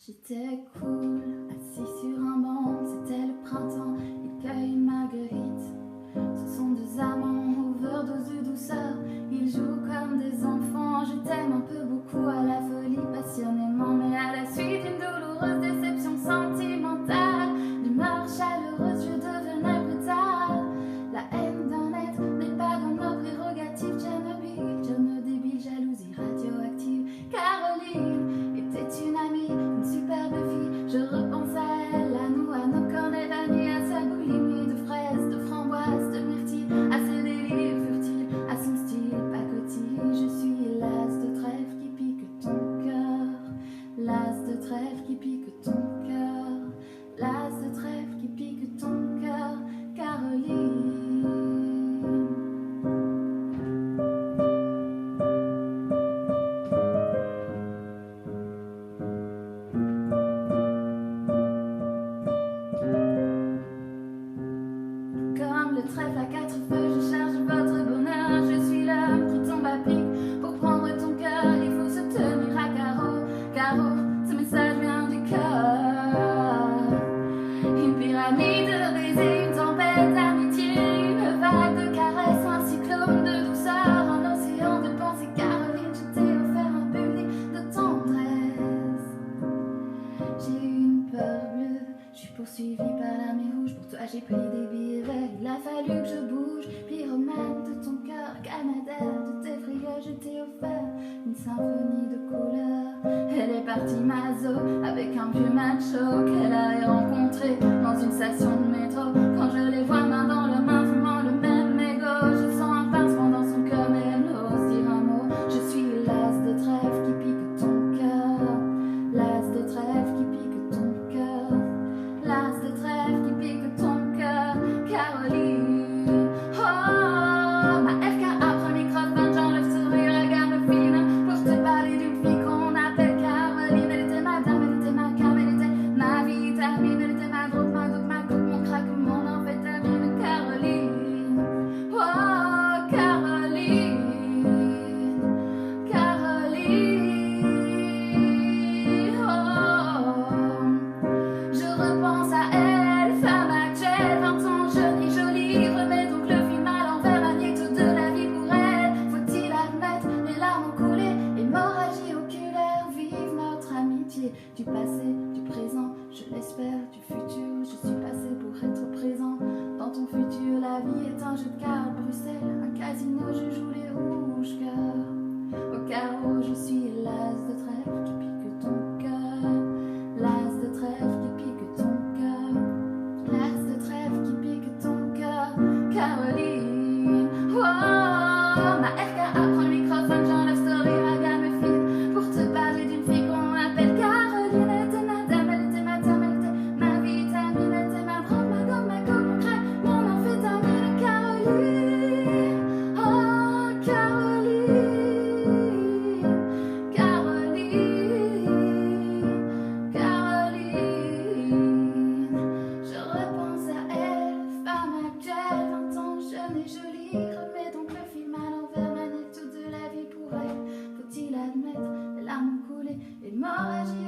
J'étais cool, assis sur un banc, c'était le printemps, il cueille une marguerite. Ce sont deux amants, overdose de douceur, ils jouent comme des enfants. Je t'aime un peu beaucoup à la folie, passionnément, mais à la suite d'une douloureuse déception sentimentale, d'humeur chaleureuse, je devenais brutale. La haine d'un être n'est pas dans nos prérogatives. Tchernobyl, germe débile, jalousie radioactive. Caroline était une amie, une superbe fille. Je repense à elle, à nous, à nos cornets d'année, à sa boulimie de fraises, de framboises, de myrtilles, à ses délires furtifs, à son style pacotille. Je suis l'as de trèfle qui pique ton cœur, l'as de trèfle qui pique ton cœur, l'as de trèfle qui pique ton cœur, Caroline. Comme le trèfle à quatre feux, je charge votre bonheur. Je suis l'homme qui tombe à pic pour prendre ton cœur. Il faut se tenir à carreau, carreau, ce message vient du cœur. Une pyramide de baisers, une tempête d'amitié, une vague de caresses, un cyclone de douceur, un océan de pensées. Caroline, je t'ai offert un bulle de tendresse. J'ai eu une peur bleue, je suis poursuivie par l'armée rouge. Pour toi j'ai pris des billets verts, il a fallu que je bouge. Pyromane de ton cœur, Canadair de tes frayeurs, je t'ai offert une symphonie de couleurs. Elle est partie maso avec un vieux macho qu'elle avait rencontré dans une station de métro. Quand je les vois main dans la main fumant le même mégot, je sens un pincement dans son cœur mais elle n'ose dire un mot. Je suis l'as de trèfle qui pique ton cœur, l'as de trèfle qui pique ton cœur, l'as de trèfle qui pique ton cœur, Caroline. Oh, ma RKA prend le microphone, j'enlève le sourire à gamme fine pour te parler d'une fille qu'on appelle Caroline. Elle était ma dame, elle était ma cam, elle était ma vitamine, elle était ma drogue, ma coupe, mon crack, mon amphétamine, Caroline. Oh, Caroline, Caroline. Oh, je repense à elle, femme actuelle, 20 ans, jeune et jolie. Remets donc le film à l'envers, manier toute de la vie pour elle. Faut-il admettre, les larmes ont coulé, hémorragie oculaire. Vive notre amitié, du passé, du présent, je l'espère, du futur. Je suis passée pour être présent dans ton futur. La vie est un jeu de cartes, Bruxelles, un casino, je joue les rouges cœurs. Au carreau, je suis l'as de trèfle qui pique ton cœur, l'as de trèfle qui pique ton cœur, l'as de trèfle qui pique ton cœur, Caroline. Oh, ma RKA prend le microphone, j'enlève ce rire à gamme fine pour te parler d'une fille qu'on appelle Caroline. Elle était ma dame, elle était ma dame, elle était ma vitamine, elle était ma drogue, ma gomme, ma coupe, mon crack, mon amphétamine, Caroline. Oh, Caroline, Caroline, Caroline. Je repense à elle, femme actuelle, 20 ans, jeune et jolie. Remets donc le film à l'envers, manette toute de la vie pour elle. Faut-il admettre, les larmes ont coulé, l'hémorragie